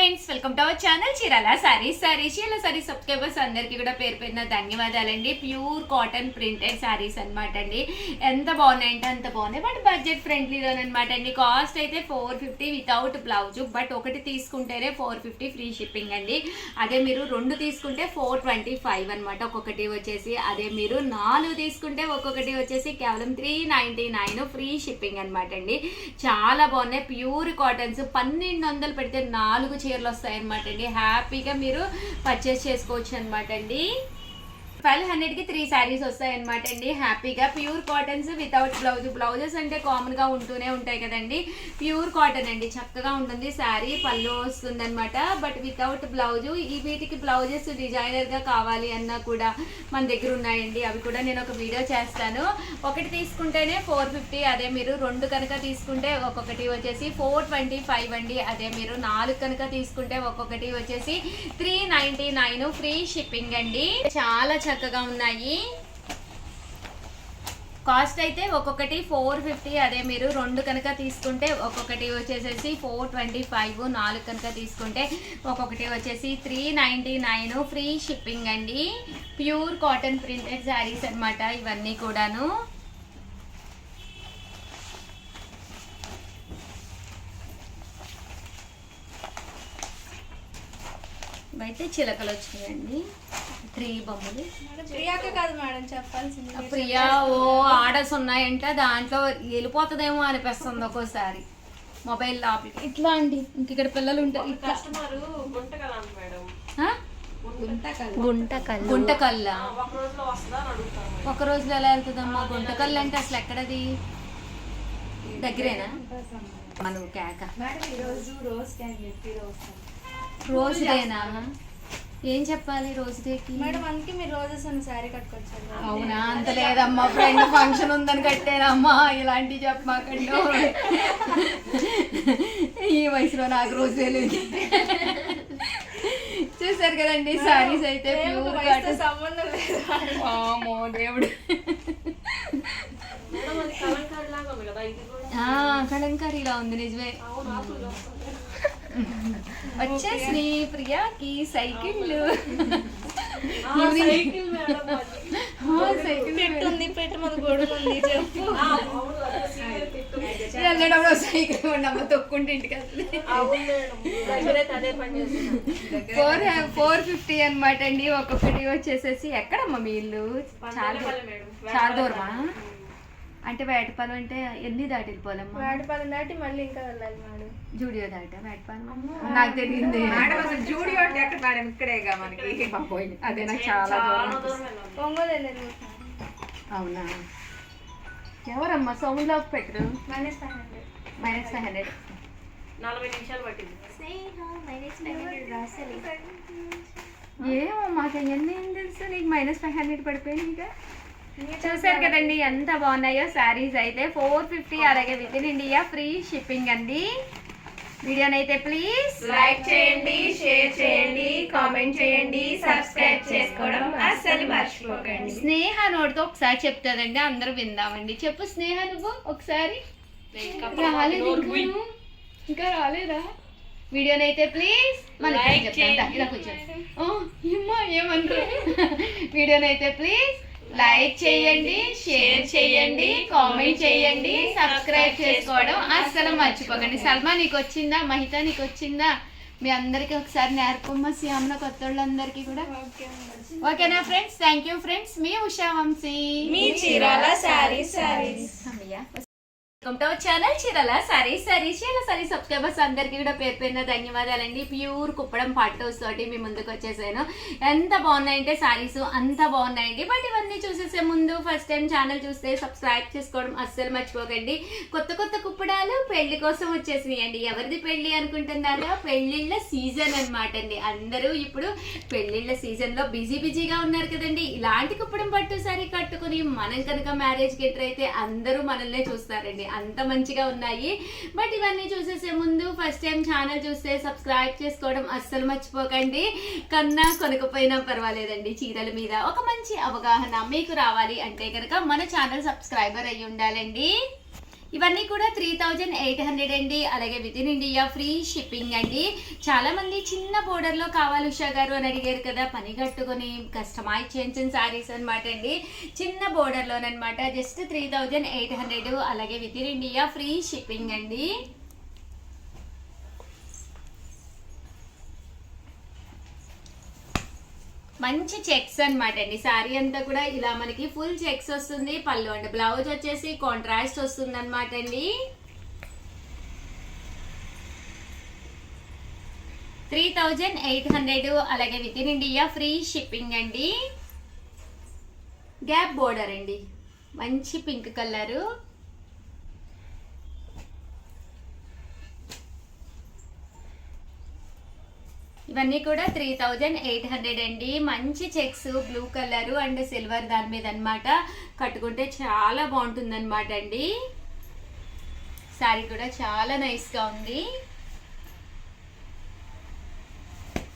Friends, welcome to our channel Chirala saris. Chirala saris subscribers అందరికీ కూడా పేరు పేరున ధన్యవాదాలండి. ప్యూర్ కాటన్ ప్రింటెడ్ సారీస్ అనమాట అండి. ఎంత బాగున్నాయంటే అంత బాగున్నాయి, బట్ బడ్జెట్ ఫ్రెండ్లీలో అనమాట అండి. కాస్ట్ అయితే 450 వితౌట్ బ్లౌజ్, బట్ ఒకటి తీసుకుంటేనే 450 ఫ్రీ షిప్పింగ్ అండి. అదే మీరు రెండు తీసుకుంటే 425 అనమాట ఒక్కొక్కటి వచ్చేసి. అదే మీరు 4 తీసుకుంటే ఒక్కొక్కటి వచ్చేసి కేవలం 399 ఫ్రీ షిప్పింగ్ అనమాట అండి. చాలా బాగున్నాయి ప్యూర్ కాటన్స్. 1200 పెడితే 4 చీరలు వస్తాయి అనమాట అండి. హ్యాపీగా మీరు పర్చేస్ చేసుకోవచ్చు అనమాట అండి. 1200కి 3 శారీస్ వస్తాయి అనమాట అండి. హ్యాపీగా pure cottons without blouse. Blouses అంటే కామన్ గా ఉంటూనే ఉంటాయి కదండి. ప్యూర్ కాటన్ అండి, చక్కగా ఉంటుంది శారీ. పళ్ళు వస్తుంది అనమాట, బట్ వితౌట్ బ్లౌజ్. ఈ వీటికి బ్లౌజెస్ డిజైనర్ గా కావాలి అన్నా కూడా మన దగ్గర ఉన్నాయండి. అవి కూడా నేను ఒక వీడియో చేస్తాను. ఒకటి తీసుకుంటేనే 450, అదే మీరు రెండు కనుక తీసుకుంటే ఒక్కొక్కటి వచ్చేసి 425 అండి. అదే మీరు 4 కనుక తీసుకుంటే ఒక్కొక్కటి వచ్చేసి 399 ఫ్రీ షిప్పింగ్ అండి. చాలా చక్కగా ఉన్నాయి. కాస్ట్ అయితే ఒక్కొక్కటి 450, అదే మీరు రెండు కనుక తీసుకుంటే ఒక్కొక్కటి వచ్చేసేసి 425. 4 కనుక తీసుకుంటే ఒక్కొక్కటి వచ్చేసి 399 ఫ్రీ షిప్పింగ్ అండి. ప్యూర్ కాటన్ ప్రింటెడ్ శారీస్ అనమాట ఇవన్నీ కూడాను. అయితే చిలకలు వచ్చినాయండి, 3 బొమ్మలు. ప్రియాక కాదు మేడం చెప్పాల్సింది. ప్రియా ఓ ఆర్డర్స్ ఉన్నాయంట, దాంట్లో వెళ్ళిపోతుందేమో అనిపిస్తుంది ఒక్కోసారి మొబైల్ లోపలికి. ఇట్లా అండి, ఇంక ఇక్కడ పిల్లలు ఉంటారు. గుంటకల్ల ఒక రోజులో ఎలా వెళ్తుందమ్మా? గుంటకల్లు అంటే అసలు ఎక్కడది? దగ్గరేనా? మనం కేక రోజు డేనా? ఏం చెప్పాలి రోజు డేకి? మేడం అందుకే మీరు రోజెస్ అని శారీ కట్టుకొచ్చారు. అవునా? అంత లేదమ్మా, ఫ్రెండ్ ఫంక్షన్ ఉందని కట్టానమ్మా. ఇలాంటివి చెప్పమాకండి. ఈ వయసులో నాకు రోజు తెలియదు. చూసారు కదండి శారీస్ అయితే ప్యూర్ కాటన్. సంబంధం లేదు. అమ్మో దేవుడు, కలంకారీలా ఉంది నిజమే. వచ్చేసి ప్రియాకి సైకిళ్ళు. పెట్టుంది, పెట్టు మన గొడుగుంది చెప్పు. వెళ్ళేటప్పుడు సైకిల్ ఉండమ్మ తొక్కుంటే ఇంటికి వస్తుంది. 450 అనమాట అండి ఒక్కొక్కటి వచ్చేసేసి. ఎక్కడమ్మా మీ ఇల్లు? చాలా దూరమా? అంటే వేటపాలెం అంటే ఎన్ని దాటి వెళ్ళిపోవాలమ్మా? వేటపాలెం దాటి మళ్ళీ ఇంకా వెళ్ళాలి మేడం. జూడియో దాట వేటపాలెం? నాకు తెలియదు. జూడియో అంటే ఎక్కడ మేడం? ఇక్కడేగా మనకి. అదే నాకు చాలా దూరం. ఒంగోలు వెళ్ళారు. అవునా? ఎవరమ్మా సౌండ్ లో పెట్టరు? -500. -500. 40 నిమిషాలు పట్టింది. ఏమో మాకు అవన్నీ ఏం తెలుసు, నీకు -500 పడిపోయింది. ఇంకా చూసారు కదండి ఎంత బాగున్నాయో శారీస్ అయితే. 450, అలాగే with in India free shipping అండి. వీడియోనైతే ప్లీజ్ లైక్ చేయండి, షేర్ చేయండి, కామెంట్ చేయండి, సబ్స్క్రైబ్ చేసుకోవడం అస్సలు మర్చిపోకండి. స్నేహ నోటితో ఒకసారి చెప్తాదండి, అందరూ విందామండి. చెప్పు స్నేహ, నువ్వు ఒకసారి. రాలేదు ఇంకా రాలేదా? వీడియోనైతే ప్లీజ్ ఇలా కూర్చోండి. ఏమంటారు? వీడియోనైతే ప్లీజ్ లైక్ చేయండి, షేర్ చేయండి, కామెంట్ చేయండి, సబ్స్క్రైబ్ చేసుకోవడం అస్సలు మర్చిపోకండి. సల్మా నీకు వచ్చిందా? మహిత నీకు వచ్చిందా? మీ అందరికీ ఒకసారి నేర్పమ్మ, శ్యామల కొత్త వాళ్ళందరికీ కూడా. ఓకేనా ఫ్రెండ్స్? Thank you friends. మీ ఉషా వంశీ, మీ Chirala saris. Welcome to our channel Chirala saris. Chirala saris subscribers అందరికీ కూడా పేరు పేరున ధన్యవాదాలండి. ప్యూర్ కుప్పడం పట్టుస్ తోటి మీ ముందుకు వచ్చేసాను. ఎంత బాగున్నాయంటే సారీస్ అంత బాగున్నాయండి. బట్ ఇవన్నీ చూసేసే ముందు ఫస్ట్ టైం ఛానల్ చూస్తే సబ్స్క్రైబ్ చేసుకోవడం అస్సలు మర్చిపోకండి. కొత్త కొత్త కుప్పడాలు పెళ్లి కోసం వచ్చేసినాయండి. ఎవరిది పెళ్లి అనుకుంటున్నారా? పెళ్లిళ్ళ సీజన్ అనమాట అండి. అందరూ ఇప్పుడు పెళ్లిళ్ళ సీజన్ లో బిజీగా ఉన్నారు కదండి. ఇలాంటి కుప్పడం పట్టు సారీ కట్టుకుని మనం కనుక మ్యారేజ్కి ఎంటర్ అయితే అందరూ మనల్నే చూస్తారండి. అంత మంచిగా ఉన్నాయి. బట్ ఇవన్నీ చూసేసే ముందు ఫస్ట్ టైం ఛానల్ చూస్తే సబ్స్క్రైబ్ చేసుకోవడం అస్సలు మర్చిపోకండి. కన్నా కొనకపోయినా పర్వాలేదండి, చీరల మీద ఒక మంచి అవగాహన మీకు రావాలి అంటే కనుక మన ఛానల్ సబ్స్క్రైబర్ అయ్యి ఉండాలండి. ఇవన్నీ కూడా 3800 అండి. అలాగే with in India free shipping అండి. చాలా మంది చిన్న బోర్డర్ లో కావాలి ఉషా గారు అని అడిగారు కదా, పని కట్టుకొని కస్టమైజ్ చేయించిన సారీస్ అనమాట అండి. చిన్న బోర్డర్ లోనమాట, జస్ట్ 3800. అలాగే with in India free shipping అండి. మంచి చెక్స్ అన్నమాట అండి. సారీ అంతా కూడా ఇలా మనకి ఫుల్ చెక్స్ వస్తుంది. పళ్ళు అండ్ బ్లౌజ్ వచ్చేసి కాంట్రాస్ట్ వస్తుంది అనమాట అండి. 3800. అలాగే with in India free shipping అండి. గ్యాప్ బోర్డర్ అండి, మంచి పింక్ కలరు. ఇవన్నీ కూడా 3800 అండి. మంచి checks, blue colour and silver దాని మీద అన్నమాట. కట్టుకుంటే చాలా బాగుంటుంది అనమాట అండి. సారీ కూడా చాలా నైస్ గా ఉంది.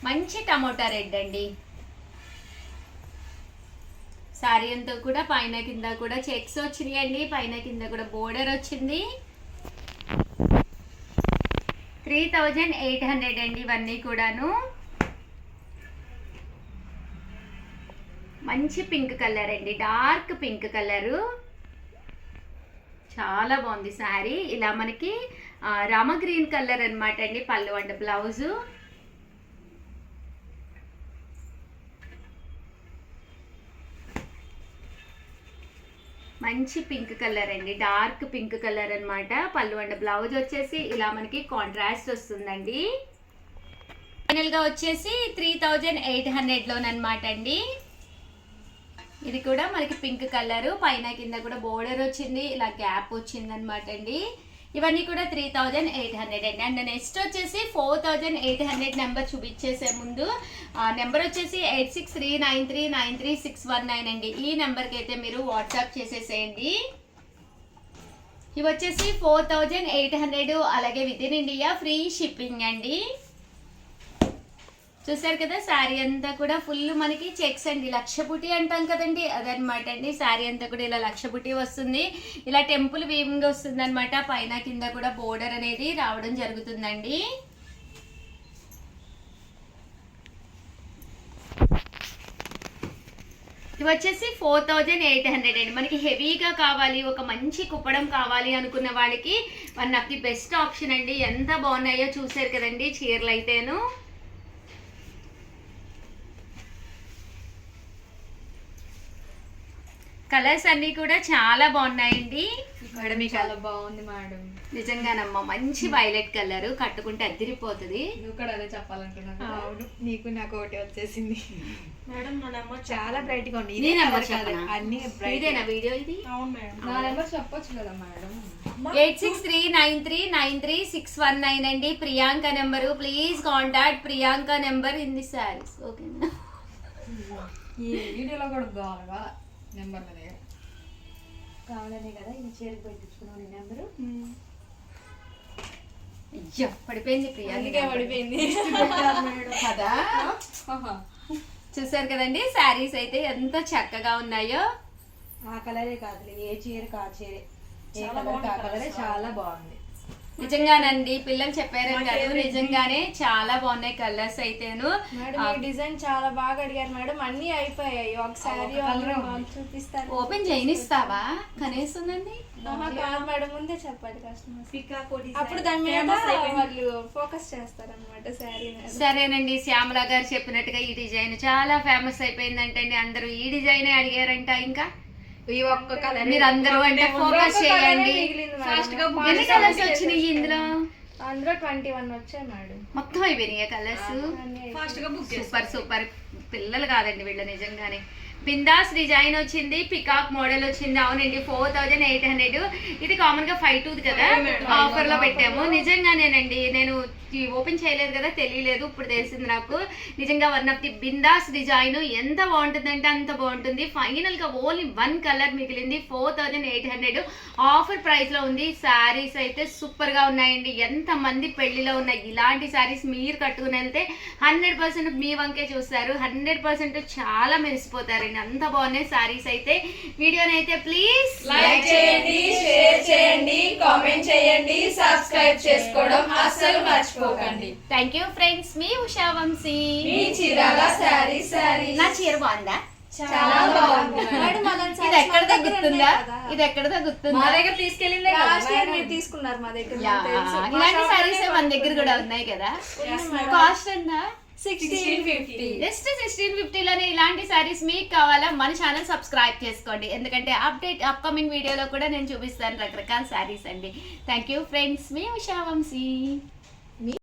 మంచి టమోటా రెడ్ అండి. సారీ అంతా కూడా పైన కింద కూడా చెక్స్ వచ్చినాయి అండి. పైన కింద కూడా బోర్డర్ వచ్చింది. 3800 అండి. ఇవన్నీ కూడాను మంచి పింక్ కలర్ అండి, డార్క్ పింక్ కలరు. చాలా బాగుంది శారీ. ఇలా మనకి రామ గ్రీన్ కలర్ అన్నమాట అండి పళ్ళు అండ్ బ్లౌజు. మంచి పింక్ కలర్ అండి, డార్క్ పింక్ కలర్ అన్నమాట. పళ్ళు అండ్ బ్లౌజ్ వచ్చేసి ఇలా మనకి కాంట్రాస్ట్ వస్తుందండి. ఫైనల్ గా వచ్చేసి 3800 లోనమాట అండి. ఇది కూడా మనకి పింక్ కలర్, పైన కింద కూడా బోర్డర్ వచ్చింది, ఇలా గ్యాప్ వచ్చింది అనమాట అండి. ఇవన్నీ కూడా 3800 అండి. అండ్ నెక్స్ట్ వచ్చేసి 4800 నెంబర్ చూపించేసే ముందు నెంబర్ వచ్చేసి 8639393619 అండి. ఈ నెంబర్కి అయితే మీరు వాట్సాప్ చేసేసేయండి. ఇవి వచ్చేసి 4800. అలాగే with in India free shipping అండి. చూసారు కదా, శారీ అంతా కూడా ఫుల్ మనకి చెక్స్ అండి. లక్షపుటి అంటాం కదండి, అదనమాట అండి. శారీ అంతా కూడా ఇలా లక్షపుటి వస్తుంది. ఇలా టెంపుల్ వీవింగ్ వస్తుంది అనమాట. పైన కింద కూడా బోర్డర్ అనేది రావడం జరుగుతుందండి. ఇవి వచ్చేసి 4800 అండి. మనకి హెవీగా కావాలి, ఒక మంచి కుప్పడం కావాలి అనుకున్న వాళ్ళకి one of the best option అండి. ఎంత బాగున్నాయో చూసారు కదండి చీరలు అయితేను. కలర్స్ అన్ని కూడా చాలా బాగున్నాయండి. మేడం చాలా బాగుంది మేడం. నిజంగానమ్మా, మంచి వైలెట్ కలర్, కట్టుకుంటే అదిరిపోతుంది. నువ్వు కూడా అదే చెప్పాలనుకున్నాను. అవును, నీకు నాకు ఒకటి వచ్చేసింది మేడం. నా నెంబర్ చాలా బ్రైట్ గా ఉంది. ఇదే నెంబర్ చెప్పనా? అన్ని ఇదేనా వీడియో ఇది? అవును మేడం. నా నెంబర్ చెప్పొచ్చు కదా మేడం. 8639393619 అండి. Priyanka number. Please contact Priyanka number in the saris. ఓకేనా? ఈ వీడియోలో కూడా కావాలా నెంబర్ కావాలనే కదా ఇది చేరికి పెట్టించుకున్నాను నెంబరు. అయ్యో పడిపోయింది ప్రియాంక, పడిపోయింది కదా. చూసారు కదండి శారీస్ అయితే ఎంత చక్కగా ఉన్నాయో. ఆ కలరే కాదు, ఏ చీర కా చీరే, ఏ కలర్ కా కలరే చాలా బాగుంది. నిజంగానండి, పిల్లలు చెప్పారు కదా, నిజంగానే చాలా బాగున్నాయి కలర్స్ అయితేను. డిజైన్ చాలా బాగా అడిగారు మేడం. అన్ని అయిపోయాయి. ఒకసారి చూపిస్తారు. ఓపెన్ చేయనిస్తావా కనీస్తుందండి? కాదు మేడం, ముందే చెప్పాలి కస్టమర్స్. అప్పుడు దాని మీద వాళ్ళు ఫోకస్ చేస్తారు అనమాట శారీ. సరేనండి, శ్యామల గారు చెప్పినట్టుగా ఈ డిజైన్ చాలా ఫేమస్ అయిపోయిందంటండి. అందరూ ఈ డిజైనే అడిగారంట. ఇంకా ఈ ఒక్క కలర్ మీరు అందరూ అంటే ఫోకస్ చేయండి. ఎన్ని కలర్స్ వచ్చినాయి ఇందులో? అందులో 21 వచ్చాయి మేడం. మొత్తం అయిపోయినాయి కలర్స్. Super super. పిల్లలు కాదండి వీళ్ళు నిజంగానే. బిందాస్ డిజైన్ వచ్చింది, పికాక్ మోడల్ వచ్చింది. అవునండి, 4800. ఇది కామన్ గా 52 కదా, ఆఫర్ లో పెట్టాము. నిజంగానేనండి, నేను ఓపెన్ చేయలేదు కదా, తెలియలేదు, ఇప్పుడు తెలిసింది నాకు. నిజంగా one of the bindaas design, ఎంత బాగుంటుందంటే అంత బాగుంటుంది. ఫైనల్గా ఓన్లీ 1 కలర్ మిగిలింది, 4800 ఆఫర్ ప్రైస్లో ఉంది. శారీస్ అయితే సూపర్గా ఉన్నాయండి. ఎంతమంది పెళ్లిలో ఉన్నాయి ఇలాంటి శారీస్ మీరు కట్టుకుని వెళ్తే 100% మీ వంకే చూస్తారు, 100% చాలా మెరిసిపోతారండి. అంత బాగున్నాయి శారీస్ అయితే. వీడియోని అయితే ప్లీజ్ లైక్ చేయండి, షేర్ చేయండి, కామెంట్ చేయండి, సబ్స్క్రైబ్ చేసుకోవడం అస్సలు మర్చిపోకండి. Thank you friends. మీ ఉషా వంశీ. మీ చీరాల శారీ. నా చీర బాగుందా? చాలా బాగుంది. మేడం, అలాంటి ఇది sarees ఎక్కడ మన దగ్గర తగ్గుతుందా? ఉన్నాయి కదా. ఇది ఎక్కడ తగ్గుతుందా? మా దగ్గర తీసుకెళ్ళిందే కదా లాస్ట్ ఇయర్ మేడం. మీరు తీసుకున్నారు మా దగ్గర, యా, నాకు తెలుసు. మా ఇలాంటి shop సారీస్ లోనే మన దగ్గర కూడా ఉన్నాయి కదా. Yes, madam. కాస్ట్ ఎంత? 1650. జస్ట్ 1650లోనే ఇలాంటి సారీస్ మీకు కావాలా? మన ఛానల్ సబ్స్క్రైబ్ చేసుకోండి, ఎందుకంటే అప్కమింగ్ వీడియోలో కూడా నేను చూపిస్తాను రకరకాల సారీస్ అండి. Thank you friends. మీ ఉషా వంశీ.